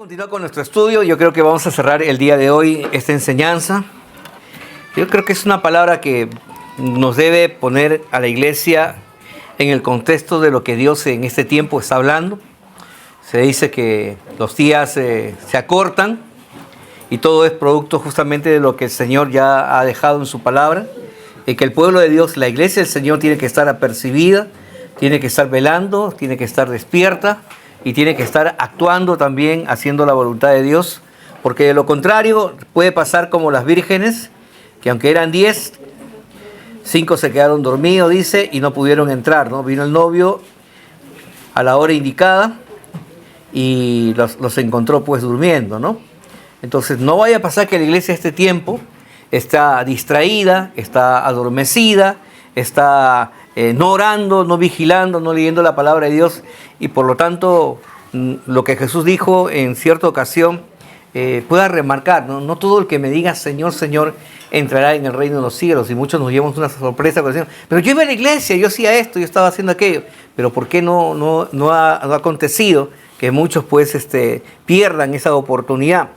Continuar con nuestro estudio. Yo creo que vamos a cerrar el día de hoy esta enseñanza. Yo creo que es una palabra que nos debe poner a la iglesia en el contexto de lo que Dios en este tiempo está hablando. Se dice que los días se acortan y todo es producto justamente de lo que el Señor ya ha dejado en su palabra, y que el pueblo de Dios, la iglesia del Señor, tiene que estar apercibida, tiene que estar velando, tiene que estar despierta y tiene que estar actuando también, haciendo la voluntad de Dios, porque de lo contrario puede pasar como las vírgenes, que aunque eran 10, 5 se quedaron dormidos, dice, y no pudieron entrar, ¿no? Vino el novio a la hora indicada y los encontró pues durmiendo, ¿no? Entonces no vaya a pasar que la iglesia este tiempo está distraída, está adormecida, está no orando, no vigilando, no leyendo la palabra de Dios, y por lo tanto lo que Jesús dijo en cierta ocasión pueda remarcar, ¿no? No todo el que me diga Señor, Señor entrará en el reino de los cielos, y muchos nos llevamos una sorpresa cuando decimos, pero yo iba a la iglesia, yo hacía esto, yo estaba haciendo aquello, pero ¿por qué no ha acontecido que muchos pues pierdan esa oportunidad?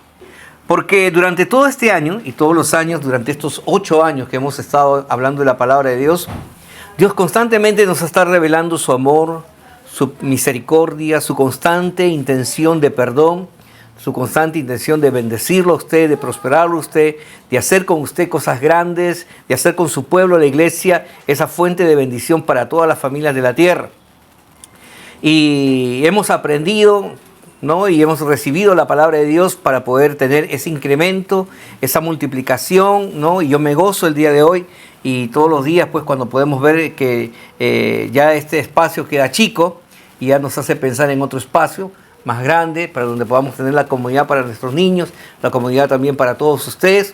Porque durante todo este año y todos los años, durante estos 8 años que hemos estado hablando de la palabra de Dios, Dios constantemente nos está revelando su amor, su misericordia, su constante intención de perdón, su constante intención de bendecirlo a usted, de prosperarlo a usted, de hacer con usted cosas grandes, de hacer con su pueblo, la iglesia, esa fuente de bendición para todas las familias de la tierra. Y hemos aprendido, ¿no? Y hemos recibido la palabra de Dios para poder tener ese incremento, esa multiplicación, ¿no? Y yo me gozo el día de hoy y todos los días, pues, cuando podemos ver que ya este espacio queda chico y ya nos hace pensar en otro espacio más grande, para donde podamos tener la comodidad para nuestros niños, la comodidad también para todos ustedes.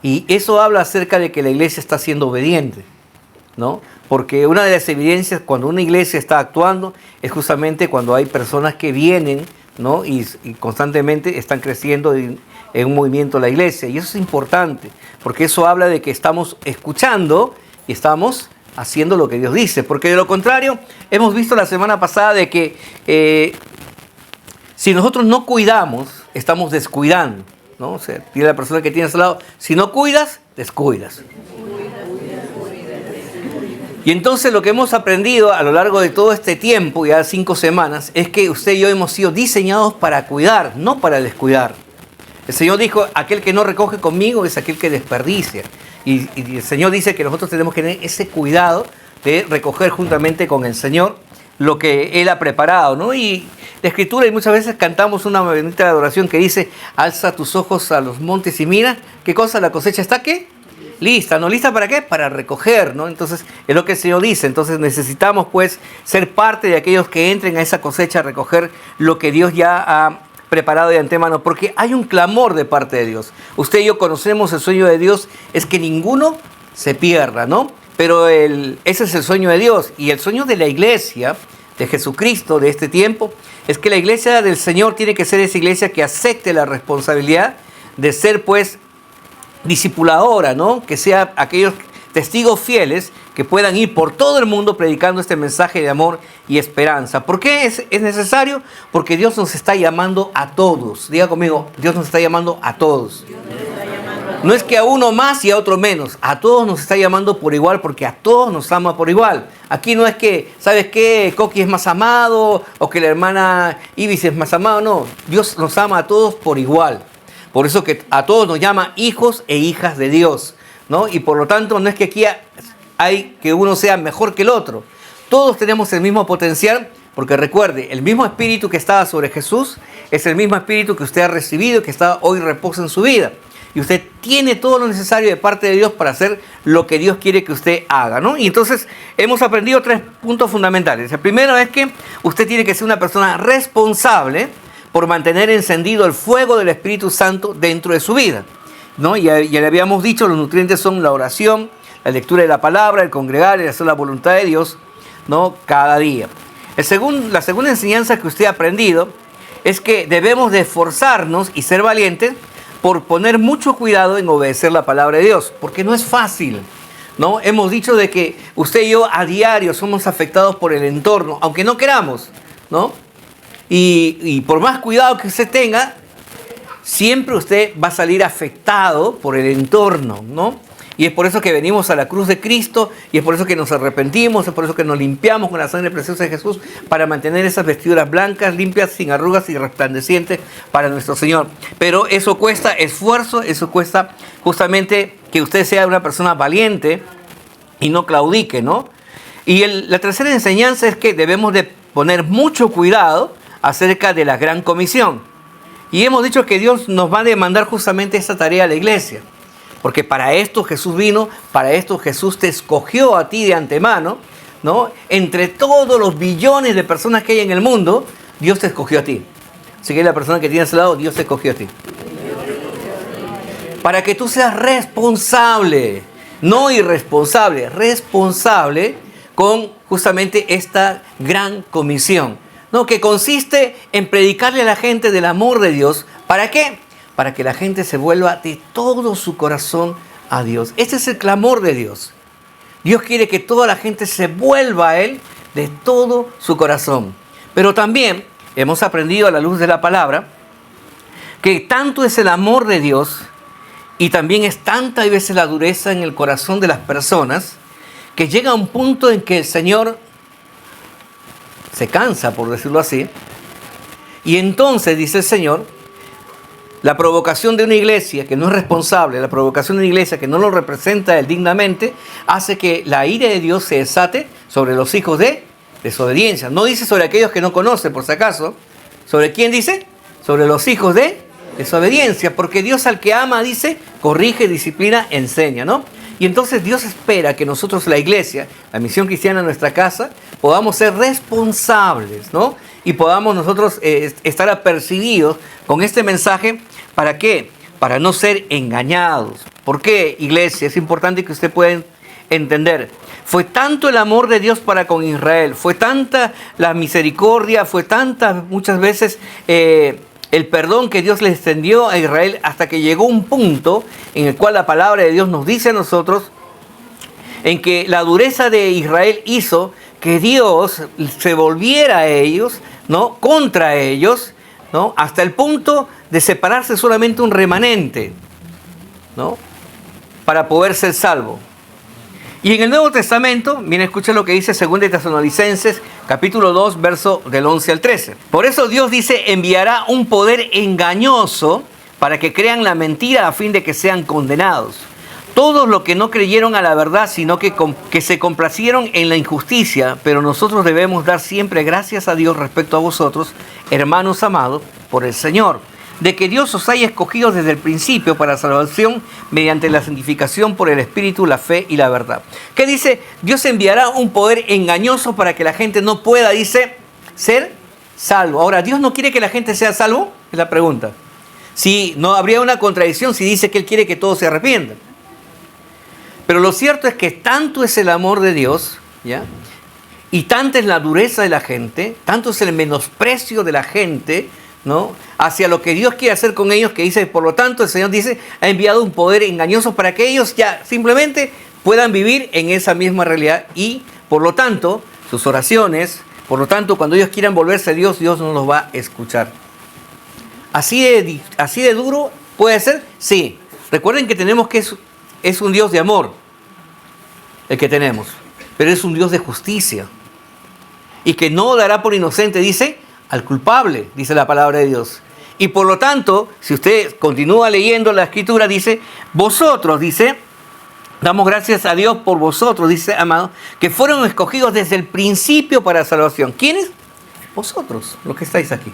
Y eso habla acerca de que la iglesia está siendo obediente, ¿no? Porque una de las evidencias cuando una iglesia está actuando es justamente cuando hay personas que vienen, ¿no? Y constantemente están creciendo en un movimiento la iglesia. Y eso es importante, porque eso habla de que estamos escuchando y estamos haciendo lo que Dios dice. Porque de lo contrario, hemos visto la semana pasada de que si nosotros no cuidamos, estamos descuidando, ¿no? O sea, dile a la persona que tienes al lado, si no cuidas, descuidas. Y entonces lo que hemos aprendido a lo largo de todo este tiempo, ya 5 semanas, es que usted y yo hemos sido diseñados para cuidar, no para descuidar. El Señor dijo, aquel que no recoge conmigo es aquel que desperdicia. Y el Señor dice que nosotros tenemos que tener ese cuidado de recoger juntamente con el Señor lo que Él ha preparado, ¿no? Y la Escritura, y muchas veces cantamos una bendita adoración que dice, alza tus ojos a los montes y mira, ¿qué cosa? La cosecha está, ¿qué? Lista, ¿no? ¿Lista para qué? Para recoger, ¿no? Entonces, es lo que el Señor dice. Entonces, necesitamos, pues, ser parte de aquellos que entren a esa cosecha a recoger lo que Dios ya ha preparado de antemano, porque hay un clamor de parte de Dios. Usted y yo conocemos el sueño de Dios, es que ninguno se pierda, ¿no? Pero ese es el sueño de Dios, y el sueño de la iglesia, de Jesucristo, de este tiempo, es que la iglesia del Señor tiene que ser esa iglesia que acepte la responsabilidad de ser, pues, discipuladora, ¿no? Que sea aquellos testigos fieles que puedan ir por todo el mundo predicando este mensaje de amor y esperanza. ¿Por qué es necesario? Porque Dios nos está llamando a todos. Diga conmigo, Dios nos está llamando a todos. No es que a uno más y a otro menos. A todos nos está llamando por igual, porque a todos nos ama por igual. Aquí no es que, ¿sabes qué? Coqui es más amado o que la hermana Ibis es más amado. No, Dios nos ama a todos por igual. Por eso que a todos nos llama hijos e hijas de Dios, ¿no? Y por lo tanto no es que aquí hay que uno sea mejor que el otro. Todos tenemos el mismo potencial, porque recuerde, el mismo espíritu que estaba sobre Jesús es el mismo espíritu que usted ha recibido y que hoy reposa en su vida. Y usted tiene todo lo necesario de parte de Dios para hacer lo que Dios quiere que usted haga, ¿no? Y entonces hemos aprendido 3 puntos fundamentales. El primero es que usted tiene que ser una persona responsable por mantener encendido el fuego del Espíritu Santo dentro de su vida, ¿no? Ya le habíamos dicho, los nutrientes son la oración, la lectura de la palabra, el congregar, el hacer la voluntad de Dios, ¿no? Cada día. La segunda enseñanza que usted ha aprendido es que debemos de esforzarnos y ser valientes por poner mucho cuidado en obedecer la palabra de Dios, porque no es fácil, ¿no? Hemos dicho de que usted y yo a diario somos afectados por el entorno, aunque no queramos, ¿no? Y por más cuidado que usted tenga, siempre usted va a salir afectado por el entorno, ¿no? Y es por eso que venimos a la cruz de Cristo, y es por eso que nos arrepentimos, es por eso que nos limpiamos con la sangre preciosa de Jesús, para mantener esas vestiduras blancas, limpias, sin arrugas y resplandecientes para nuestro Señor. Pero eso cuesta esfuerzo, eso cuesta justamente que usted sea una persona valiente y no claudique, ¿no? Y la tercera enseñanza es que debemos de poner mucho cuidado acerca de la gran comisión. Y hemos dicho que Dios nos va a demandar justamente esta tarea a la iglesia. Porque para esto Jesús vino, para esto Jesús te escogió a ti de antemano, ¿no? Entre todos los billones de personas que hay en el mundo, Dios te escogió a ti. Así que la persona que tiene a su lado, Dios te escogió a ti. Para que tú seas responsable, no irresponsable, responsable con justamente esta gran comisión, ¿no? Que consiste en predicarle a la gente del amor de Dios. ¿Para qué? Para que la gente se vuelva de todo su corazón a Dios. Este es el clamor de Dios. Dios quiere que toda la gente se vuelva a Él de todo su corazón. Pero también hemos aprendido a la luz de la palabra que tanto es el amor de Dios y también es tanta a veces la dureza en el corazón de las personas que llega a un punto en que el Señor se cansa, por decirlo así. Y entonces, dice el Señor, la provocación de una iglesia que no es responsable, la provocación de una iglesia que no lo representa él dignamente, hace que la ira de Dios se desate sobre los hijos de desobediencia. No dice sobre aquellos que no conocen, por si acaso. ¿Sobre quién dice? Sobre los hijos de desobediencia. Porque Dios al que ama, dice, corrige, disciplina, enseña, ¿no? Y entonces Dios espera que nosotros, la iglesia, la misión cristiana en nuestra casa, podamos ser responsables, ¿no? Y podamos nosotros estar apercibidos con este mensaje. ¿Para qué? Para no ser engañados. ¿Por qué, iglesia? Es importante que usted pueda entender. Fue tanto el amor de Dios para con Israel, fue tanta la misericordia, fue tanta muchas veces el perdón que Dios le extendió a Israel, hasta que llegó un punto en el cual la palabra de Dios nos dice a nosotros en que la dureza de Israel hizo que Dios se volviera a ellos, ¿no? Contra ellos, ¿no? Hasta el punto de separarse solamente un remanente, ¿no? Para poder ser salvo. Y en el Nuevo Testamento, miren, escuchen lo que dice 2 Tesalonicenses, capítulo 2, verso del 11 al 13. Por eso Dios dice, enviará un poder engañoso para que crean la mentira a fin de que sean condenados. Todos los que no creyeron a la verdad, sino que se complacieron en la injusticia, pero nosotros debemos dar siempre gracias a Dios respecto a vosotros, hermanos amados, por el Señor, de que Dios os haya escogido desde el principio para salvación mediante la santificación por el Espíritu, la fe y la verdad. ¿Qué dice? Dios enviará un poder engañoso para que la gente no pueda, dice, ser salvo. Ahora, ¿Dios no quiere que la gente sea salvo? Es la pregunta. Si no habría una contradicción si dice que Él quiere que todos se arrepientan. Pero lo cierto es que tanto es el amor de Dios, ¿ya? Y tanta es la dureza de la gente, tanto es el menosprecio de la gente, ¿no? Hacia lo que Dios quiere hacer con ellos, que dice, por lo tanto, el Señor dice, ha enviado un poder engañoso para que ellos ya simplemente puedan vivir en esa misma realidad y, por lo tanto, sus oraciones, por lo tanto, cuando ellos quieran volverse a Dios, Dios no los va a escuchar. ¿Así de duro puede ser? Sí. Recuerden que tenemos que es un Dios de amor, el que tenemos, pero es un Dios de justicia. Y que no dará por inocente, dice, al culpable, dice la palabra de Dios. Y por lo tanto, si usted continúa leyendo la Escritura, dice, vosotros, dice, damos gracias a Dios por vosotros, dice, amados, que fueron escogidos desde el principio para salvación. ¿Quiénes? Vosotros, los que estáis aquí.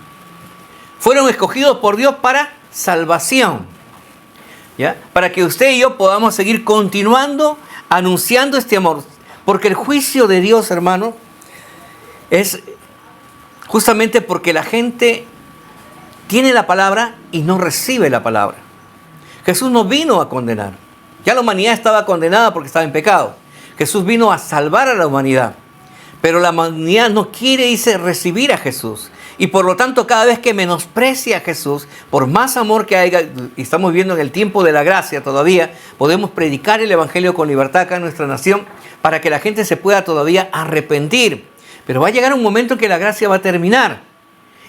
Fueron escogidos por Dios para salvación, ¿ya? Para que usted y yo podamos seguir continuando anunciando este amor. Porque el juicio de Dios, hermano, es justamente porque la gente tiene la palabra y no recibe la palabra. Jesús no vino a condenar. Ya la humanidad estaba condenada porque estaba en pecado. Jesús vino a salvar a la humanidad. Pero la humanidad no quiere, dice, recibir a Jesús. Y por lo tanto, cada vez que menosprecia a Jesús, por más amor que haya, y estamos viviendo en el tiempo de la gracia todavía, podemos predicar el Evangelio con libertad acá en nuestra nación para que la gente se pueda todavía arrepentir. Pero va a llegar un momento en que la gracia va a terminar.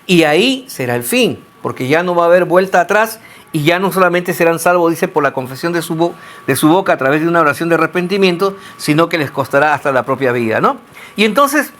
Y ahí será el fin, porque ya no va a haber vuelta atrás y ya no solamente serán salvos, dice, por la confesión de su boca a través de una oración de arrepentimiento, sino que les costará hasta la propia vida, ¿no? Y entonces,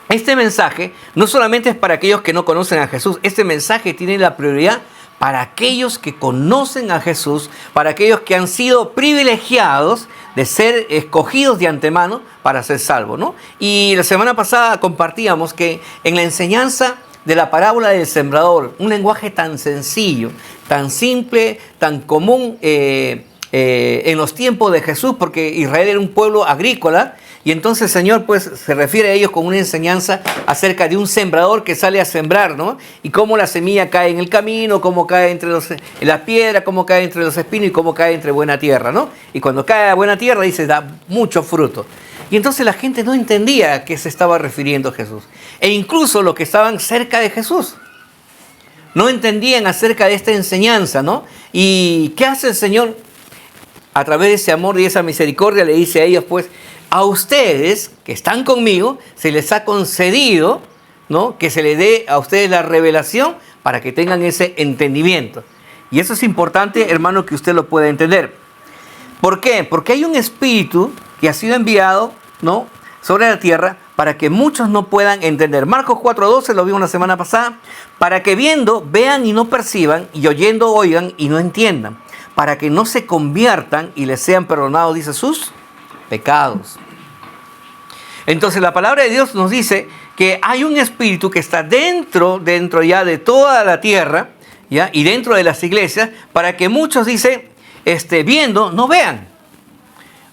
este mensaje no solamente es para aquellos que no conocen a Jesús, este mensaje tiene la prioridad para aquellos que conocen a Jesús, para aquellos que han sido privilegiados de ser escogidos de antemano para ser salvos, ¿no? Y la semana pasada compartíamos que en la enseñanza de la parábola del sembrador, un lenguaje tan sencillo, tan simple, tan común en los tiempos de Jesús, porque Israel era un pueblo agrícola, y entonces el Señor pues se refiere a ellos con una enseñanza acerca de un sembrador que sale a sembrar, ¿no? Y cómo la semilla cae en el camino, cómo cae entre las piedras, cómo cae entre los espinos y cómo cae entre buena tierra, ¿no? Y cuando cae a buena tierra, dice, da mucho fruto. Y entonces la gente no entendía a qué se estaba refiriendo Jesús. E incluso los que estaban cerca de Jesús no entendían acerca de esta enseñanza, ¿no? ¿Y qué hace el Señor? A través de ese amor y esa misericordia le dice a ellos, pues, a ustedes que están conmigo, se les ha concedido, ¿no?, que se les dé a ustedes la revelación para que tengan ese entendimiento. Y eso es importante, hermano, que usted lo pueda entender. ¿Por qué? Porque hay un espíritu que ha sido enviado, ¿no?, sobre la tierra para que muchos no puedan entender. Marcos 4:12, lo vimos la semana pasada, para que viendo, vean y no perciban, y oyendo, oigan y no entiendan, para que no se conviertan y les sean perdonados, dice, sus pecados. Entonces la palabra de Dios nos dice que hay un espíritu que está dentro ya de toda la tierra, ¿ya?, y dentro de las iglesias, para que muchos, dice, viendo, no vean,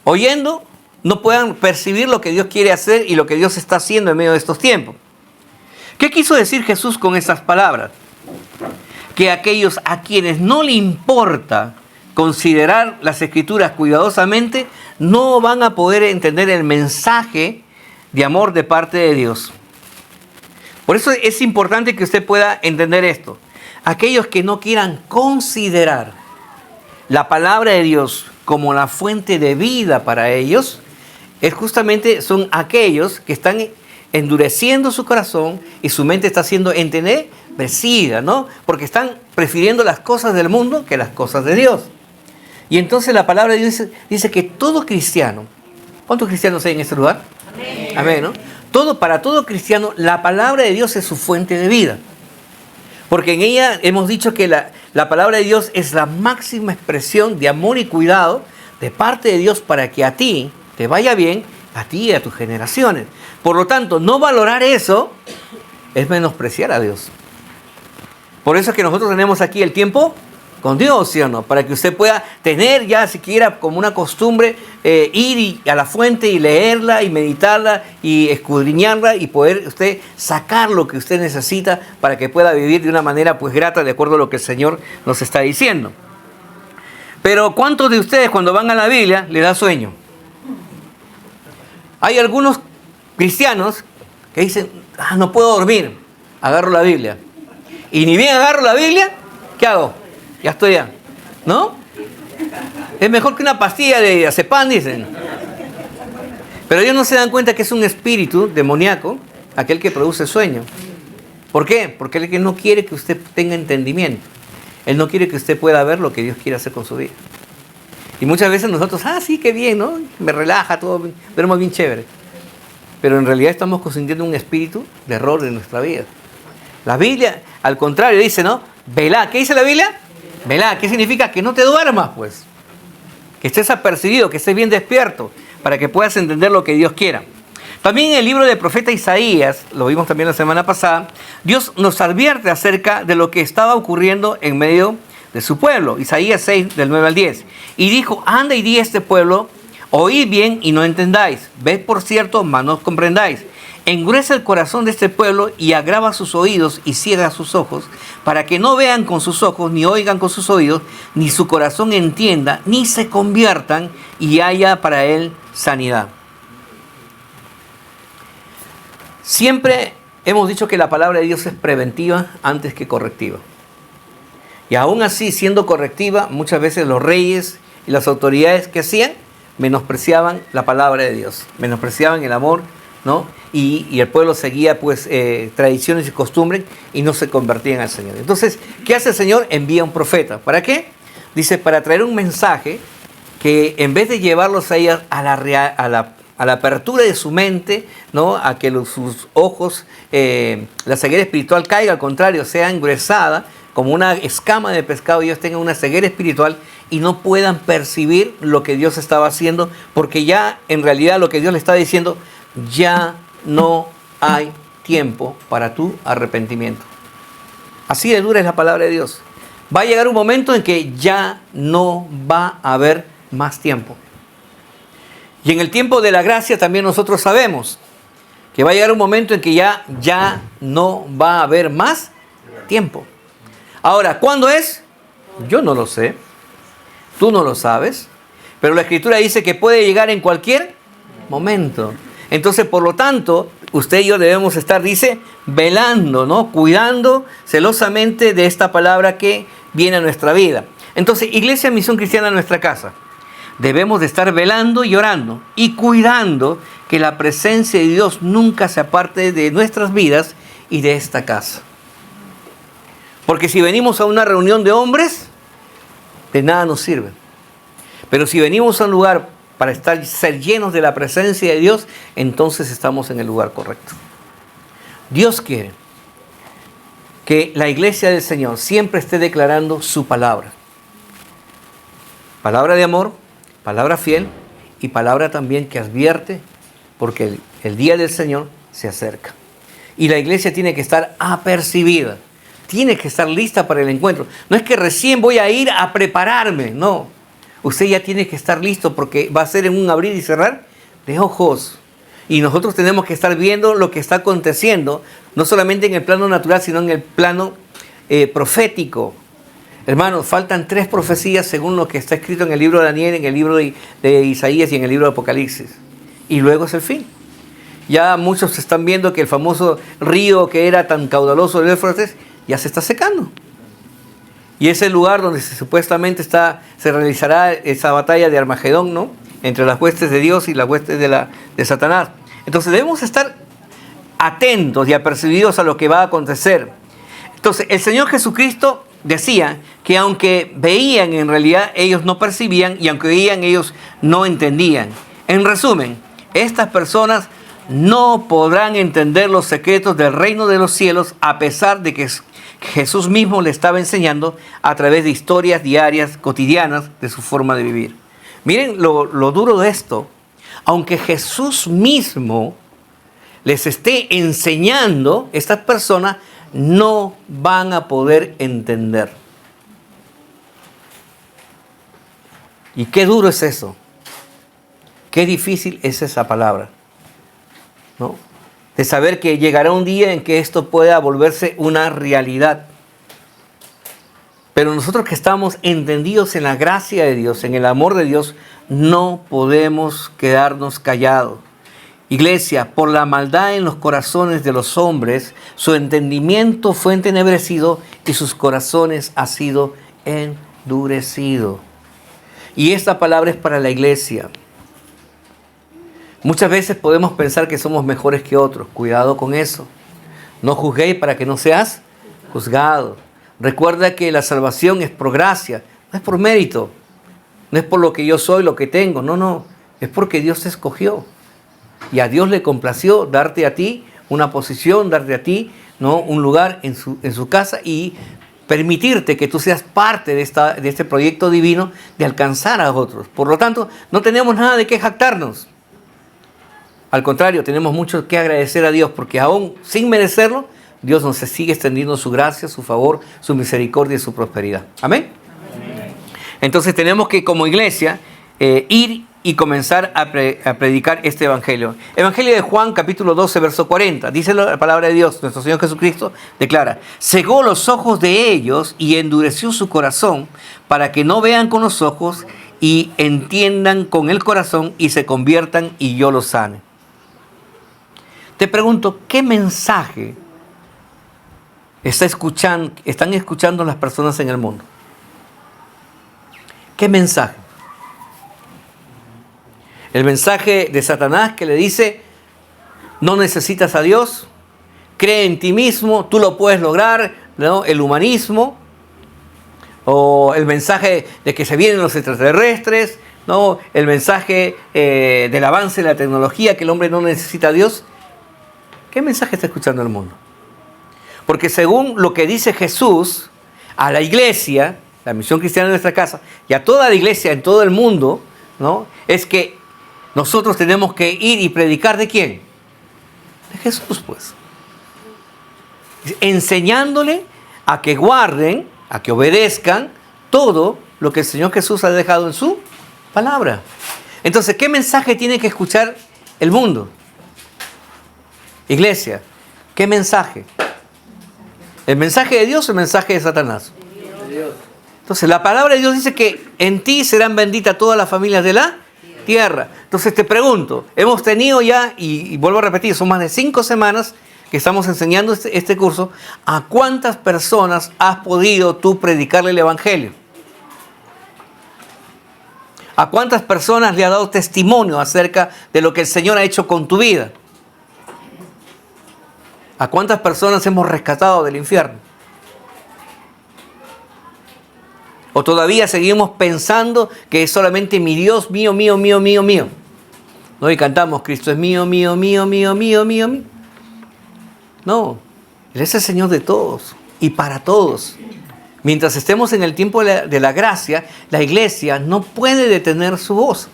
oyendo, no puedan percibir lo que Dios quiere hacer y lo que Dios está haciendo en medio de estos tiempos. ¿Qué quiso decir Jesús con estas palabras? Que aquellos a quienes no le importa considerar las Escrituras cuidadosamente, no van a poder entender el mensaje de amor de parte de Dios. Por eso es importante que usted pueda entender esto. Aquellos que no quieran considerar la palabra de Dios como la fuente de vida para ellos, son aquellos que están endureciendo su corazón y su mente está siendo entenebrecida, ¿no? Porque están prefiriendo las cosas del mundo que las cosas de Dios. Y entonces la palabra de Dios dice que todo cristiano, ¿cuántos cristianos hay en este lugar? Amén. Amén, ¿no? Para todo cristiano, la palabra de Dios es su fuente de vida. Porque en ella hemos dicho que la palabra de Dios es la máxima expresión de amor y cuidado de parte de Dios para que a ti te vaya bien, a ti y a tus generaciones. Por lo tanto, no valorar eso es menospreciar a Dios. Por eso es que nosotros tenemos aquí el tiempo con Dios, ¿sí o no? Para que usted pueda tener ya siquiera como una costumbre ir a la fuente y leerla y meditarla y escudriñarla y poder usted sacar lo que usted necesita para que pueda vivir de una manera pues grata de acuerdo a lo que el Señor nos está diciendo. Pero ¿cuántos de ustedes cuando van a la Biblia les da sueño? Hay algunos cristianos que dicen, no puedo dormir, agarro la Biblia. Y ni bien agarro la Biblia, ¿qué hago? Ya estoy ya, ¿no? Es mejor que una pastilla de azepam, dicen. Pero ellos no se dan cuenta que es un espíritu demoníaco, aquel que produce sueño. ¿Por qué? Porque él no quiere que usted tenga entendimiento. Él no quiere que usted pueda ver lo que Dios quiere hacer con su vida. Y muchas veces nosotros, sí, qué bien, ¿no? Me relaja, todo, duermo bien chévere. Pero en realidad estamos consintiendo un espíritu de error en nuestra vida. La Biblia, al contrario, dice, ¿no? Velá. ¿Qué dice la Biblia? Velá. ¿Qué significa? Que no te duermas, pues. Que estés apercibido, que estés bien despierto, para que puedas entender lo que Dios quiera. También en el libro del profeta Isaías, lo vimos también la semana pasada, Dios nos advierte acerca de lo que estaba ocurriendo en medio de su pueblo. Isaías 6, del 9 al 10. Y dijo, anda y di a este pueblo, oíd bien y no entendáis. Ved por cierto, mas no comprendáis. Engruesa el corazón de este pueblo y agrava sus oídos y ciega sus ojos, para que no vean con sus ojos, ni oigan con sus oídos, ni su corazón entienda, ni se conviertan y haya para él sanidad. Siempre hemos dicho que la palabra de Dios es preventiva antes que correctiva. Y aún así, siendo correctiva, muchas veces los reyes y las autoridades que hacían, menospreciaban la palabra de Dios, menospreciaban el amor ¿no? Y el pueblo seguía pues tradiciones y costumbres y no se convertían al Señor. Entonces, ¿qué hace el Señor? Envía un profeta. ¿Para qué? Dice, para traer un mensaje que en vez de llevarlos a ellos a la apertura de su mente, ¿no? A que sus ojos, la ceguera espiritual caiga, al contrario, sea engruesada como una escama de pescado, ellos tengan una ceguera espiritual y no puedan percibir lo que Dios estaba haciendo, porque ya en realidad lo que Dios le está diciendo, ya no hay tiempo para tu arrepentimiento. Así de dura es la palabra de Dios. Va a llegar un momento en que ya no va a haber más tiempo. Y en el tiempo de la gracia también nosotros sabemos que va a llegar un momento en que ya no va a haber más tiempo. Ahora, ¿cuándo es? Yo no lo sé. Tú no lo sabes. Pero la Escritura dice que puede llegar en cualquier momento. Entonces, por lo tanto, usted y yo debemos estar, dice, velando, ¿no? Cuidando celosamente de esta palabra que viene a nuestra vida. Entonces, Iglesia Misión Cristiana en nuestra casa. Debemos de estar velando y orando y cuidando que la presencia de Dios nunca se aparte de nuestras vidas y de esta casa. Porque si venimos a una reunión de hombres, de nada nos sirve. Pero si venimos a un lugar para ser llenos de la presencia de Dios, entonces estamos en el lugar correcto. Dios quiere que la iglesia del Señor siempre esté declarando su palabra. Palabra de amor, palabra fiel y palabra también que advierte, porque el día del Señor se acerca. Y la iglesia tiene que estar apercibida, tiene que estar lista para el encuentro. No es que recién voy a ir a prepararme, no. Usted ya tiene que estar listo porque va a ser en un abrir y cerrar de ojos. Y nosotros tenemos que estar viendo lo que está aconteciendo, no solamente en el plano natural, sino en el plano profético. Hermanos, faltan 3 profecías según lo que está escrito en el libro de Daniel, en el libro de Isaías y en el libro de Apocalipsis. Y luego es el fin. Ya muchos están viendo que el famoso río que era tan caudaloso del Éufrates ya se está secando. Y es el lugar donde supuestamente se realizará esa batalla de Armagedón, ¿no? Entre las huestes de Dios y las huestes de Satanás. Entonces debemos estar atentos y apercibidos a lo que va a acontecer. Entonces el Señor Jesucristo decía que aunque veían, en realidad ellos no percibían, y aunque veían, ellos no entendían. En resumen, estas personas no podrán entender los secretos del reino de los cielos, a pesar de que Jesús mismo le estaba enseñando a través de historias diarias, cotidianas, de su forma de vivir. Miren lo duro de esto. Aunque Jesús mismo les esté enseñando, estas personas no van a poder entender. Y qué duro es eso. Qué difícil es esa palabra, ¿no? De saber que llegará un día en que esto pueda volverse una realidad. Pero nosotros que estamos entendidos en la gracia de Dios, en el amor de Dios, no podemos quedarnos callados. Iglesia, por la maldad en los corazones de los hombres, su entendimiento fue entenebrecido y sus corazones han sido endurecidos. Y esta palabra es para la iglesia. Muchas veces podemos pensar que somos mejores que otros. Cuidado con eso. No juzguéis para que no seas juzgado. Recuerda que la salvación es por gracia, no es por mérito. No es por lo que yo soy, lo que tengo. No. Es porque Dios te escogió. Y a Dios le complació darte a ti una posición, darte a ti, ¿no?, un lugar en su casa y permitirte que tú seas parte de este proyecto divino de alcanzar a otros. Por lo tanto, no tenemos nada de qué jactarnos. Al contrario, tenemos mucho que agradecer a Dios porque aún sin merecerlo, Dios nos sigue extendiendo su gracia, su favor, su misericordia y su prosperidad. ¿Amén? Amén. Entonces tenemos que como iglesia ir y comenzar a predicar este evangelio. Evangelio de Juan, capítulo 12, verso 40. Dice la palabra de Dios, nuestro Señor Jesucristo declara: cegó los ojos de ellos y endureció su corazón para que no vean con los ojos y entiendan con el corazón y se conviertan y yo los sane. Te pregunto, ¿qué mensaje están escuchando las personas en el mundo? ¿Qué mensaje? El mensaje de Satanás que le dice: no necesitas a Dios, cree en ti mismo, tú lo puedes lograr, ¿no? El humanismo, o el mensaje de que se vienen los extraterrestres, ¿no? El mensaje del avance de la tecnología, que el hombre no necesita a Dios. ¿Qué mensaje está escuchando el mundo? Porque según lo que dice Jesús a la iglesia, la misión cristiana de nuestra casa, y a toda la iglesia en todo el mundo, ¿no? Es que nosotros tenemos que ir y predicar ¿de quién? De Jesús, pues. Enseñándole a que guarden, a que obedezcan todo lo que el Señor Jesús ha dejado en su palabra. Entonces, ¿qué mensaje tiene que escuchar el mundo? Iglesia, ¿qué mensaje? ¿El mensaje de Dios o el mensaje de Satanás? Entonces, la palabra de Dios dice que en ti serán benditas todas las familias de la tierra. Entonces, te pregunto, hemos tenido ya, y vuelvo a repetir, son más de 5 semanas que estamos enseñando este curso. ¿A cuántas personas has podido tú predicarle el evangelio? ¿A cuántas personas le ha dado testimonio acerca de lo que el Señor ha hecho con tu vida? ¿A cuántas personas hemos rescatado del infierno? ¿O todavía seguimos pensando que es solamente mi Dios, mío, mío, mío, mío, mío? ¿No? Y cantamos, Cristo es mío, mío, mío, mío, mío, mío, mío. No, Él es el Señor de todos y para todos. Mientras estemos en el tiempo de la gracia, la iglesia no puede detener su voz.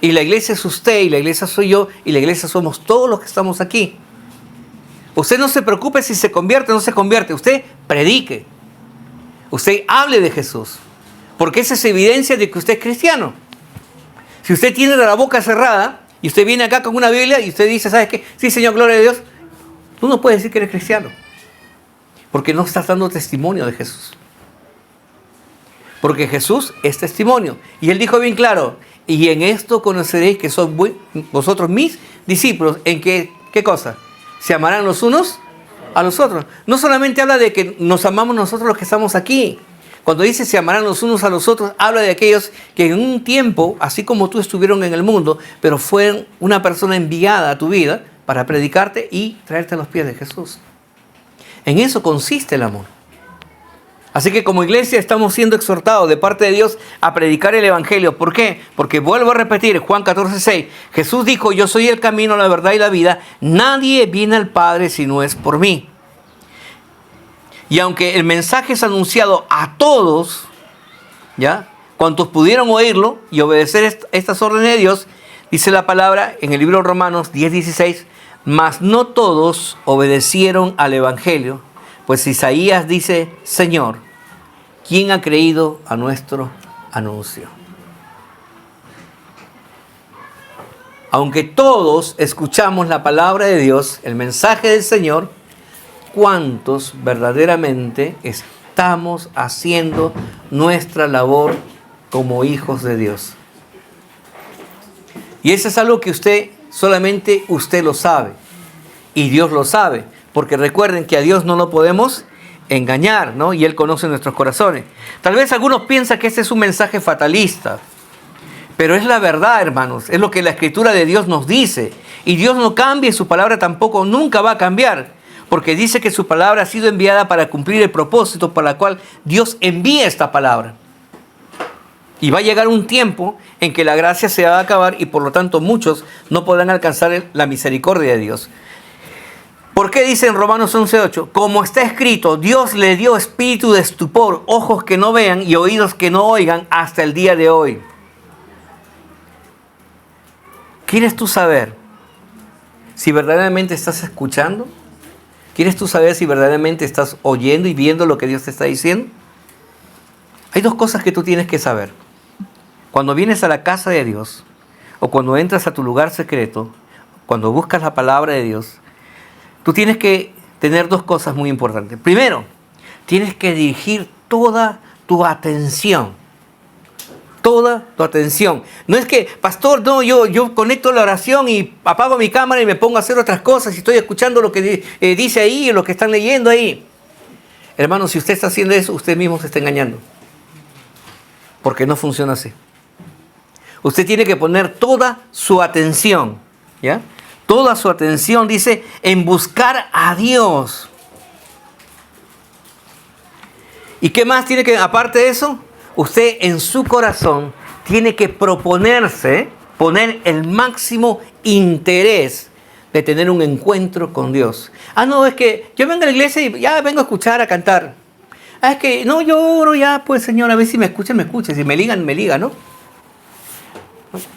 Y la iglesia es usted, y la iglesia soy yo, y la iglesia somos todos los que estamos aquí. Usted no se preocupe si se convierte o no se convierte. Usted predique. Usted hable de Jesús. Porque esa es evidencia de que usted es cristiano. Si usted tiene la boca cerrada y usted viene acá con una Biblia y usted dice, ¿sabes qué? Sí, Señor, gloria a Dios. Tú no puedes decir que eres cristiano. Porque no estás dando testimonio de Jesús. Porque Jesús es testimonio. Y Él dijo bien claro, y en esto conoceréis que sois vosotros mis discípulos. ¿En qué cosa? Se amarán los unos a los otros. No solamente habla de que nos amamos nosotros los que estamos aquí. Cuando dice se amarán los unos a los otros, habla de aquellos que en un tiempo, así como tú, estuvieron en el mundo, pero fueron una persona enviada a tu vida para predicarte y traerte a los pies de Jesús. En eso consiste el amor. Así que como iglesia estamos siendo exhortados de parte de Dios a predicar el evangelio. ¿Por qué? Porque vuelvo a repetir, Juan 14:6, Jesús dijo, yo soy el camino, la verdad y la vida. Nadie viene al Padre si no es por mí. Y aunque el mensaje es anunciado a todos, ¿ya? Cuantos pudieron oírlo y obedecer estas órdenes de Dios, dice la palabra en el libro de Romanos 10:16, mas no todos obedecieron al evangelio, pues Isaías dice, Señor, ¿quién ha creído a nuestro anuncio? Aunque todos escuchamos la palabra de Dios, el mensaje del Señor, ¿cuántos verdaderamente estamos haciendo nuestra labor como hijos de Dios? Y eso es algo que solamente usted lo sabe. Y Dios lo sabe. Porque recuerden que a Dios no lo podemos engañar, ¿no? Y Él conoce nuestros corazones. Tal vez algunos piensan que este es un mensaje fatalista. Pero es la verdad, hermanos. Es lo que la Escritura de Dios nos dice. Y Dios no cambia y su palabra tampoco nunca va a cambiar. Porque dice que su palabra ha sido enviada para cumplir el propósito para el cual Dios envía esta palabra. Y va a llegar un tiempo en que la gracia se va a acabar y por lo tanto muchos no podrán alcanzar la misericordia de Dios. ¿Por qué dice en Romanos 11:8? Como está escrito, Dios le dio espíritu de estupor, ojos que no vean y oídos que no oigan hasta el día de hoy. ¿Quieres tú saber si verdaderamente estás escuchando? ¿Quieres tú saber si verdaderamente estás oyendo y viendo lo que Dios te está diciendo? Hay dos cosas que tú tienes que saber. Cuando vienes a la casa de Dios, o cuando entras a tu lugar secreto, cuando buscas la palabra de Dios, tú tienes que tener dos cosas muy importantes. Primero, tienes que dirigir toda tu atención. Toda tu atención. No es que, pastor, no, yo conecto la oración y apago mi cámara y me pongo a hacer otras cosas y estoy escuchando lo que dice ahí, lo que están leyendo ahí. Hermano, si usted está haciendo eso, usted mismo se está engañando. Porque no funciona así. Usted tiene que poner toda su atención, ¿ya? toda su atención, dice, en buscar a Dios. ¿Y qué más tiene que, aparte de eso? Usted en su corazón tiene que proponerse, poner el máximo interés de tener un encuentro con Dios. Ah, no, es que yo vengo a la iglesia y ya vengo a escuchar, a cantar. Ah, es que no, yo oro ya, pues Señor, a ver si me escuchan, si me ligan, ¿no?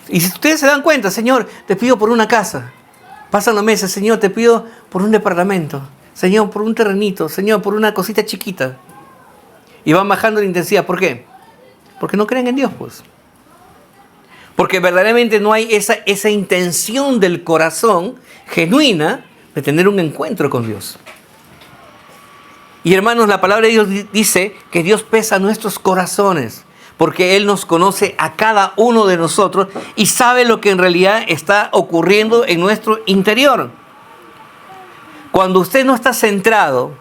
Y si ustedes se dan cuenta, Señor, te pido por una casa. Pasan los meses, Señor, te pido por un departamento. Señor, por un terrenito. Señor, por una cosita chiquita. Y van bajando la intensidad. ¿Por qué? Porque no creen en Dios, pues. Porque verdaderamente no hay esa intención del corazón genuina de tener un encuentro con Dios. Y hermanos, la palabra de Dios dice que Dios pesa nuestros corazones, porque Él nos conoce a cada uno de nosotros y sabe lo que en realidad está ocurriendo en nuestro interior. Cuando usted no está centrado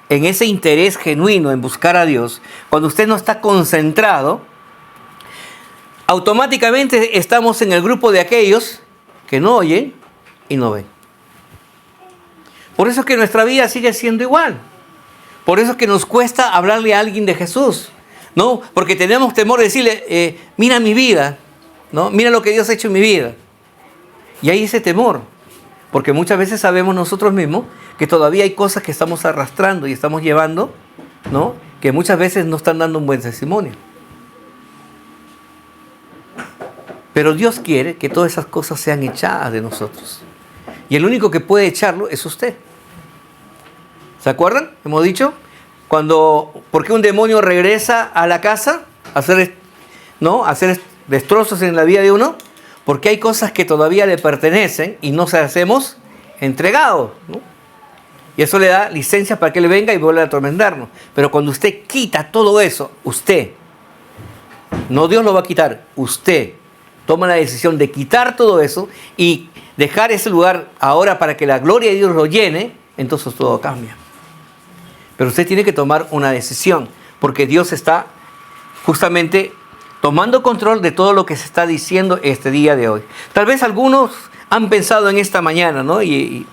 en ese interés genuino en buscar a Dios, cuando usted no está concentrado, automáticamente estamos en el grupo de aquellos que no oyen y no ven. Por eso es que nuestra vida sigue siendo igual. Por eso es que nos cuesta hablarle a alguien de Jesús, ¿no? Porque tenemos temor de decirle, mira mi vida, ¿no? Mira lo que Dios ha hecho en mi vida. Y hay ese temor, porque muchas veces sabemos nosotros mismos que todavía hay cosas que estamos arrastrando y estamos llevando, ¿no? Que muchas veces no están dando un buen testimonio. Pero Dios quiere que todas esas cosas sean echadas de nosotros. Y el único que puede echarlo es usted. ¿Se acuerdan? Hemos dicho, ¿por qué un demonio regresa a la casa a hacer destrozos en la vida de uno? Porque hay cosas que todavía le pertenecen y no se las hemos entregado, ¿no? Y eso le da licencia para que él venga y vuelva a atormentarnos. Pero cuando usted quita todo eso, usted, no Dios lo va a quitar, usted toma la decisión de quitar todo eso y dejar ese lugar ahora para que la gloria de Dios lo llene, entonces todo cambia. Pero usted tiene que tomar una decisión, porque Dios está justamente tomando control de todo lo que se está diciendo este día de hoy. Tal vez algunos han pensado en esta mañana, ¿no? Y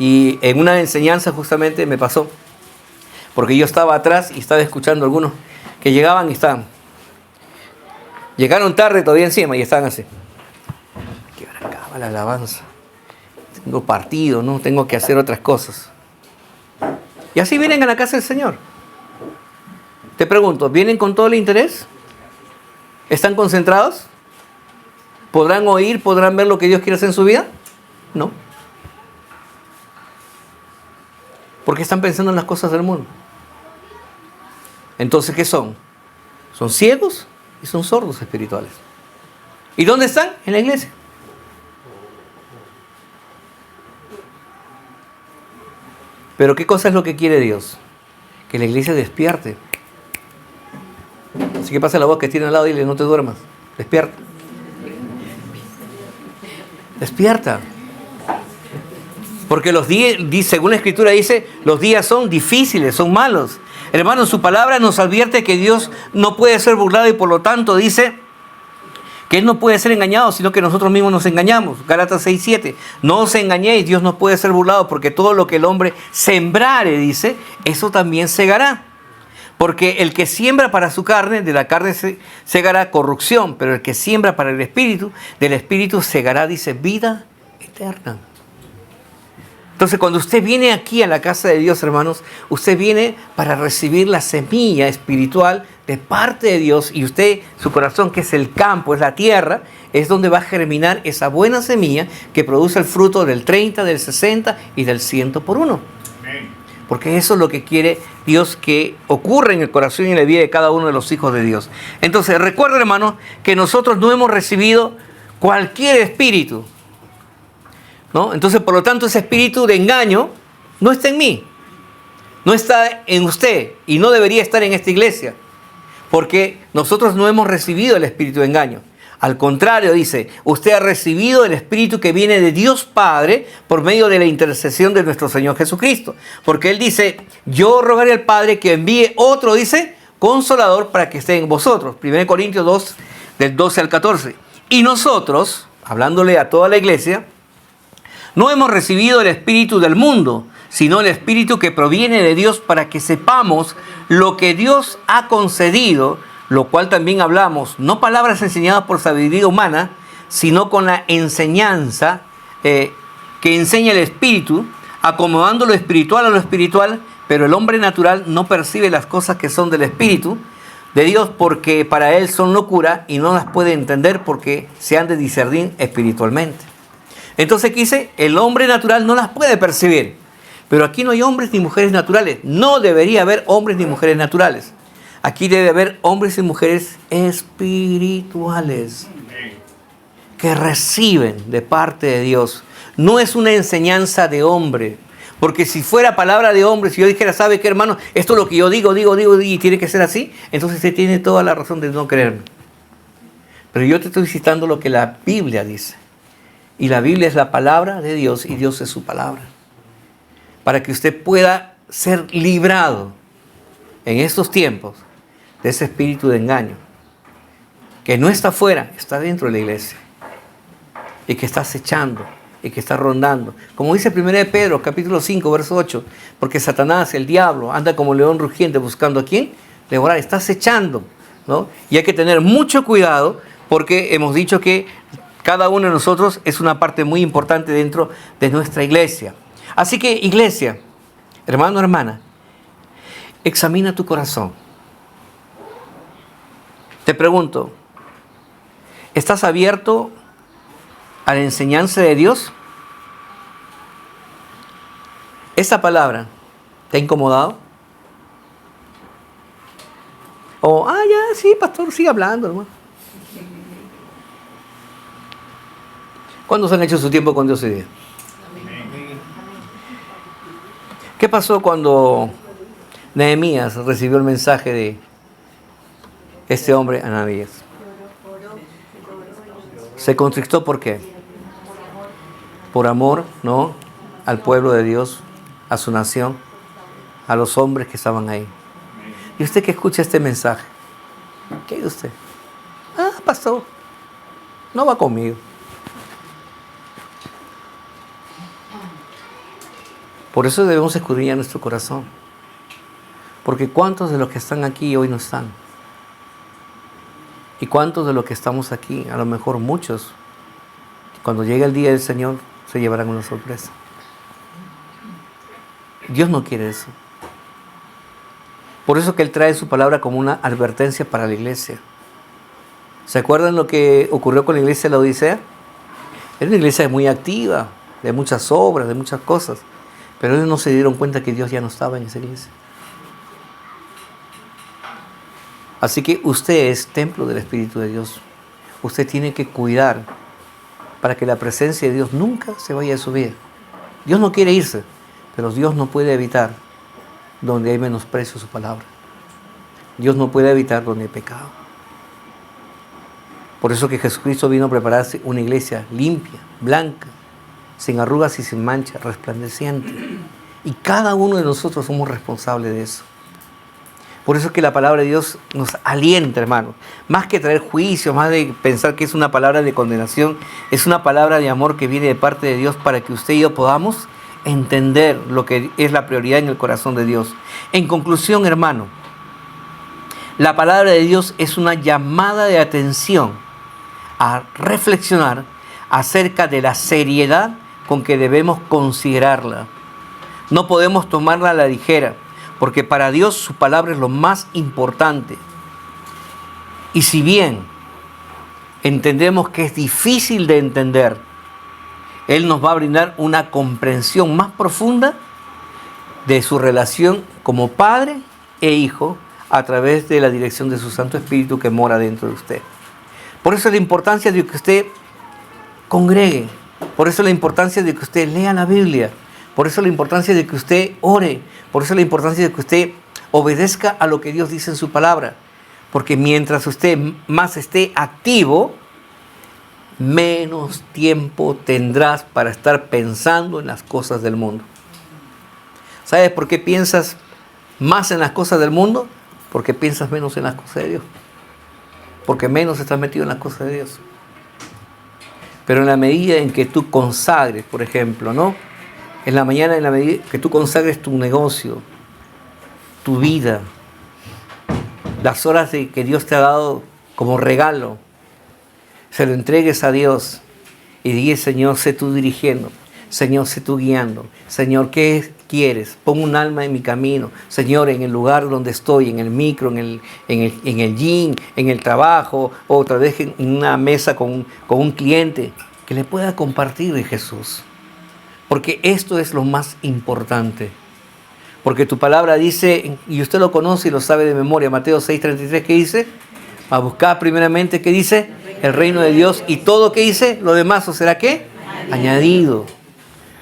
en una enseñanza justamente me pasó, porque yo estaba atrás y estaba escuchando a algunos que llegaban y llegaron tarde todavía encima y estaban así. Que ahora acaba la alabanza. Tengo partido, ¿no? Tengo que hacer otras cosas. Y así vienen a la casa del Señor. Te pregunto, ¿vienen con todo el interés? ¿Están concentrados? ¿Podrán oír, podrán ver lo que Dios quiere hacer en su vida? No. Porque están pensando en las cosas del mundo. Entonces, ¿qué son? Son ciegos y son sordos espirituales. ¿Y dónde están? En la iglesia. Pero ¿qué cosa es lo que quiere Dios? Que la iglesia despierte. Así que pasa la voz que tiene al lado y dile, no te duermas. Despierta. Despierta. Porque los días, según la Escritura dice, los días son difíciles, son malos. Hermanos, su palabra nos advierte que Dios no puede ser burlado y por lo tanto dice que Él no puede ser engañado, sino que nosotros mismos nos engañamos. Gálatas 6:7. No os engañéis, Dios no puede ser burlado, porque todo lo que el hombre sembrare, dice, eso también segará. Porque el que siembra para su carne, de la carne segará corrupción, pero el que siembra para el Espíritu, del Espíritu segará, dice, vida eterna. Entonces, cuando usted viene aquí a la casa de Dios, hermanos, usted viene para recibir la semilla espiritual de parte de Dios, y usted, su corazón, que es el campo, es la tierra, es donde va a germinar esa buena semilla que produce el fruto del 30, del 60 y del 100 por uno. Porque eso es lo que quiere Dios que ocurra en el corazón y en la vida de cada uno de los hijos de Dios. Entonces, recuerda, hermanos, que nosotros no hemos recibido cualquier espíritu, ¿no? Entonces, por lo tanto, ese espíritu de engaño no está en mí, no está en usted y no debería estar en esta iglesia, porque nosotros no hemos recibido el espíritu de engaño. Al contrario, dice, usted ha recibido el espíritu que viene de Dios Padre por medio de la intercesión de nuestro Señor Jesucristo. Porque Él dice, yo rogaré al Padre que envíe otro, dice, consolador para que esté en vosotros. 1 Corintios 2, del 12 al 14. Y nosotros, hablándole a toda la iglesia, No hemos recibido el espíritu del mundo, sino el espíritu que proviene de Dios para que sepamos lo que Dios ha concedido, lo cual también hablamos, no palabras enseñadas por sabiduría humana, sino con la enseñanza que enseña el espíritu, acomodando lo espiritual a lo espiritual, pero el hombre natural no percibe las cosas que son del espíritu de Dios porque para él son locura y no las puede entender porque se han de discernir espiritualmente. Entonces aquí dice, el hombre natural no las puede percibir. Pero aquí no hay hombres ni mujeres naturales. No debería haber hombres ni mujeres naturales. Aquí debe haber hombres y mujeres espirituales que reciben de parte de Dios. No es una enseñanza de hombre. Porque si fuera palabra de hombre, si yo dijera, ¿sabe qué, hermano? Esto es lo que yo digo y tiene que ser así. Entonces usted tiene toda la razón de no creerme. Pero yo te estoy citando lo que la Biblia dice. Y la Biblia es la palabra de Dios y Dios es su palabra. Para que usted pueda ser librado en estos tiempos de ese espíritu de engaño. Que no está afuera, está dentro de la iglesia. Y que está acechando. Y que está rondando. Como dice 1 de Pedro, capítulo 5, verso 8. Porque Satanás, el diablo, anda como león rugiente buscando a quién devorar. Está acechando, ¿no? Y hay que tener mucho cuidado porque hemos dicho que cada uno de nosotros es una parte muy importante dentro de nuestra iglesia. Así que, iglesia, hermano, hermana, examina tu corazón. Te pregunto, ¿estás abierto a la enseñanza de Dios? ¿Esta palabra te ha incomodado? O, ya, sí, pastor, sigue hablando, hermano. ¿Cuántos han hecho su tiempo con Dios hoy día? ¿Qué pasó cuando Nehemías recibió el mensaje de este hombre, Ananías? Se contristó, ¿por qué? Por amor, ¿no? Al pueblo de Dios, a su nación, a los hombres que estaban ahí. Y usted que escucha este mensaje, ¿qué dice usted? Pastor, no va conmigo. Por eso debemos escudriñar nuestro corazón. Porque ¿cuántos de los que están aquí hoy no están? ¿Y cuántos de los que estamos aquí, a lo mejor muchos, cuando llegue el día del Señor, se llevarán una sorpresa? Dios no quiere eso. Por eso que Él trae su palabra como una advertencia para la iglesia. ¿Se acuerdan lo que ocurrió con la iglesia de la Odisea? Era una iglesia muy activa, de muchas obras, de muchas cosas. Pero ellos no se dieron cuenta que Dios ya no estaba en esa iglesia. Así que usted es templo del Espíritu de Dios. Usted tiene que cuidar para que la presencia de Dios nunca se vaya a su vida. Dios no quiere irse, pero Dios no puede evitar donde hay menosprecio a su palabra. Dios no puede evitar donde hay pecado. Por eso que Jesucristo vino a prepararse una iglesia limpia, blanca, sin arrugas y sin mancha, resplandeciente. Y cada uno de nosotros somos responsables de eso. Por eso es que la palabra de Dios nos alienta, hermano. Más que traer juicio, más de pensar que es una palabra de condenación, es una palabra de amor que viene de parte de Dios para que usted y yo podamos entender lo que es la prioridad en el corazón de Dios. En conclusión, hermano, la palabra de Dios es una llamada de atención a reflexionar acerca de la seriedad con que debemos considerarla. No podemos tomarla a la ligera, porque para Dios su palabra es lo más importante. Y si bien entendemos que es difícil de entender, Él nos va a brindar una comprensión más profunda de su relación como Padre e Hijo a través de la dirección de su Santo Espíritu que mora dentro de usted. Por eso la importancia de que usted congregue, por eso la importancia de que usted lea la Biblia, por eso la importancia de que usted ore, por eso la importancia de que usted obedezca a lo que Dios dice en su palabra. Porque mientras usted más esté activo, menos tiempo tendrás para estar pensando en las cosas del mundo. ¿Sabes por qué piensas más en las cosas del mundo? Porque piensas menos en las cosas de Dios. Porque menos estás metido en las cosas de Dios. Pero en la medida en que tú consagres, por ejemplo, ¿no? En la mañana, en la medida que tú consagres tu negocio, tu vida, las horas que Dios te ha dado como regalo, se lo entregues a Dios y digas: Señor, sé tú dirigiendo, Señor, sé tú guiando, Señor, ¿qué quieres? Pon un alma en mi camino, Señor, en el lugar donde estoy, en el micro, en el gym, en el trabajo, o otra vez en una mesa con un cliente, que le pueda compartir de Jesús. Porque esto es lo más importante. Porque tu palabra dice, y usted lo conoce y lo sabe de memoria, Mateo 6:33, ¿qué dice? A buscar primeramente, ¿qué dice? El reino de Dios, y todo, ¿qué dice? Lo demás, ¿o será qué? Añadido.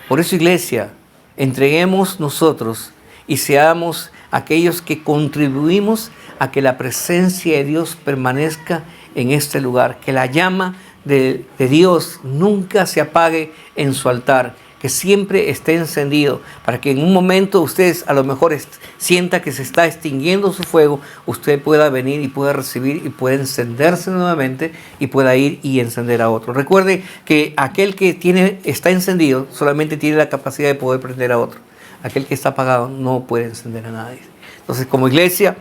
Por eso, iglesia, entreguemos nosotros y seamos aquellos que contribuimos a que la presencia de Dios permanezca en este lugar, que la llama de Dios nunca se apague en su altar, que siempre esté encendido, para que en un momento ustedes a lo mejor sienta que se está extinguiendo su fuego, usted pueda venir y pueda recibir y pueda encenderse nuevamente y pueda ir y encender a otro. Recuerde que aquel que está encendido solamente tiene la capacidad de poder prender a otro. Aquel que está apagado no puede encender a nadie. Entonces, como iglesia,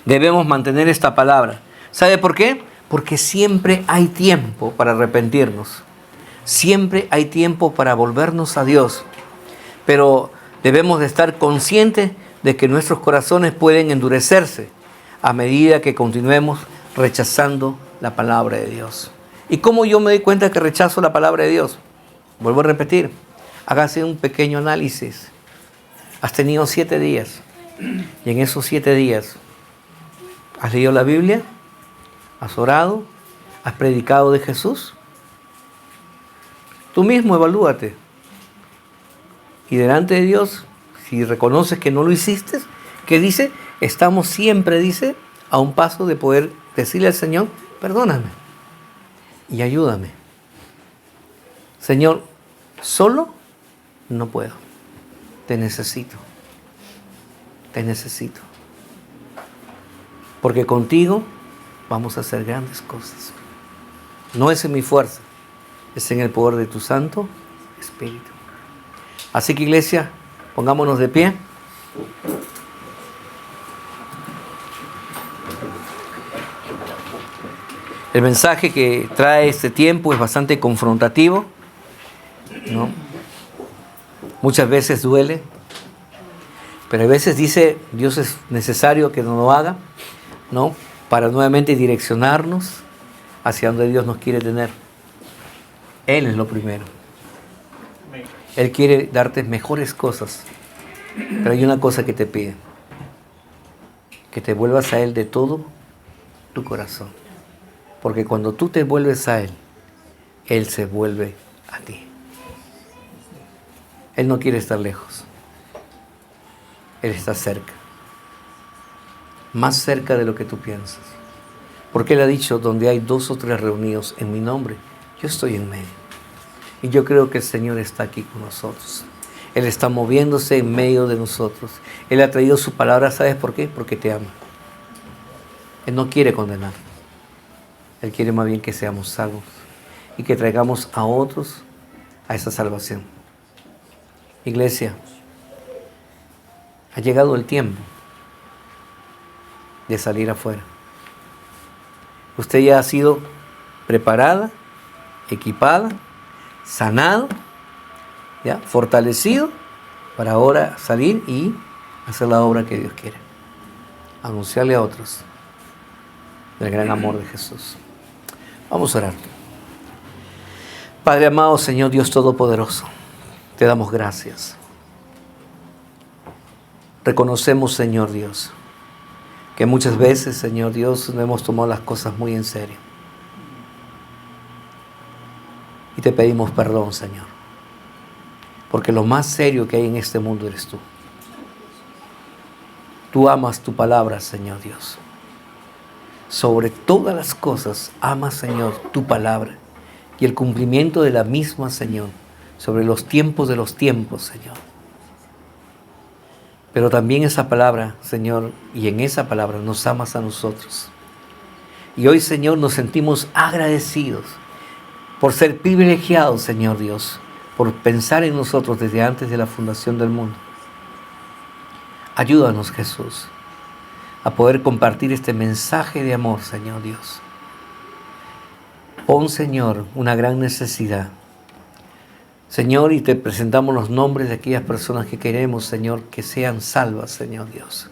debemos mantener esta palabra. ¿Sabe por qué? Porque siempre hay tiempo para arrepentirnos. Siempre hay tiempo para volvernos a Dios, pero debemos de estar conscientes de que nuestros corazones pueden endurecerse a medida que continuemos rechazando la palabra de Dios. ¿Y cómo yo me doy cuenta que rechazo la palabra de Dios? Vuelvo a repetir, hágase un pequeño análisis. Has tenido 7 días y en esos 7 días has leído la Biblia, has orado, has predicado de Jesús. Tú mismo evalúate. Y delante de Dios, si reconoces que no lo hiciste, ¿qué dice? Estamos siempre, dice, a un paso de poder decirle al Señor: perdóname y ayúdame. Señor, solo no puedo. Te necesito. Te necesito. Porque contigo vamos a hacer grandes cosas. No es en mi fuerza, es en el poder de tu Santo Espíritu. Así que, iglesia, pongámonos de pie. El mensaje que trae este tiempo es bastante confrontativo, ¿no? Muchas veces duele, pero a veces dice Dios es necesario que no lo haga, ¿no? Para nuevamente direccionarnos hacia donde Dios nos quiere tener. Él es lo primero. Él quiere darte mejores cosas, pero hay una cosa que te pide: que te vuelvas a Él de todo tu corazón. Porque cuando tú te vuelves a Él, Él se vuelve a ti. Él no quiere estar lejos. Él está cerca. Más cerca de lo que tú piensas. Porque Él ha dicho: donde hay 2 o 3 reunidos en mi nombre, yo estoy en medio. Y yo creo que el Señor está aquí con nosotros. Él está moviéndose en medio de nosotros. Él ha traído su palabra, ¿sabes por qué? Porque te ama. Él no quiere condenar. Él quiere más bien que seamos salvos y que traigamos a otros a esa salvación. Iglesia, ha llegado el tiempo de salir afuera. Usted ya ha sido preparada, equipada, sanado, ¿ya? Fortalecido para ahora salir y hacer la obra que Dios quiere. Anunciarle a otros del gran amor de Jesús. Vamos a orar. Padre amado, Señor Dios Todopoderoso, te damos gracias. Reconocemos, Señor Dios, que muchas veces, Señor Dios, no hemos tomado las cosas muy en serio. Y te pedimos perdón, Señor, porque lo más serio que hay en este mundo eres tú. Tú amas tu palabra, Señor Dios. Sobre todas las cosas, amas, Señor, tu palabra y el cumplimiento de la misma, Señor, sobre los tiempos de los tiempos, Señor. Pero también esa palabra, Señor, y en esa palabra nos amas a nosotros. Y hoy, Señor, nos sentimos agradecidos por ser privilegiados, Señor Dios, por pensar en nosotros desde antes de la fundación del mundo. Ayúdanos, Jesús, a poder compartir este mensaje de amor, Señor Dios. Pon, Señor, una gran necesidad. Señor, y te presentamos los nombres de aquellas personas que queremos, Señor, que sean salvas, Señor Dios.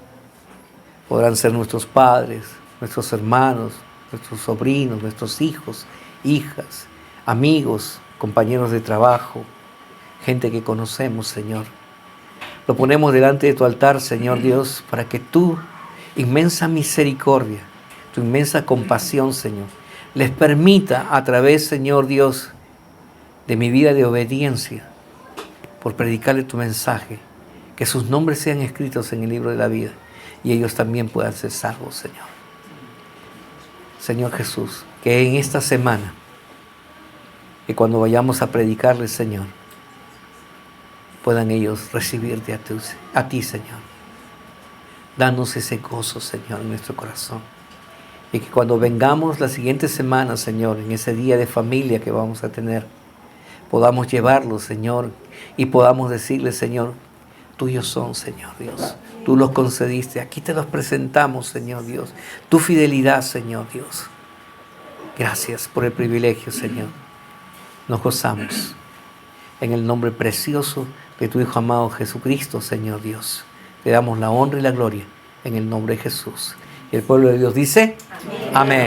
Podrán ser nuestros padres, nuestros hermanos, nuestros sobrinos, nuestros hijos, hijas, amigos, compañeros de trabajo, gente que conocemos, Señor. Lo ponemos delante de tu altar, Señor Dios, para que tu inmensa misericordia, tu inmensa compasión, Señor, les permita a través, Señor Dios, de mi vida de obediencia, por predicarle tu mensaje, que sus nombres sean escritos en el libro de la vida y ellos también puedan ser salvos, Señor. Señor Jesús, que en esta semana, que cuando vayamos a predicarles, Señor, puedan ellos recibirte a ti, Señor. Danos ese gozo, Señor, en nuestro corazón. Y que cuando vengamos la siguiente semana, Señor, en ese día de familia que vamos a tener, podamos llevarlos, Señor, y podamos decirles, Señor, tuyos son, Señor Dios. Tú los concediste. Aquí te los presentamos, Señor Dios. Tu fidelidad, Señor Dios. Gracias por el privilegio, Señor. Nos gozamos en el nombre precioso de tu Hijo amado Jesucristo, Señor Dios. Te damos la honra y la gloria en el nombre de Jesús. Y el pueblo de Dios dice, amén.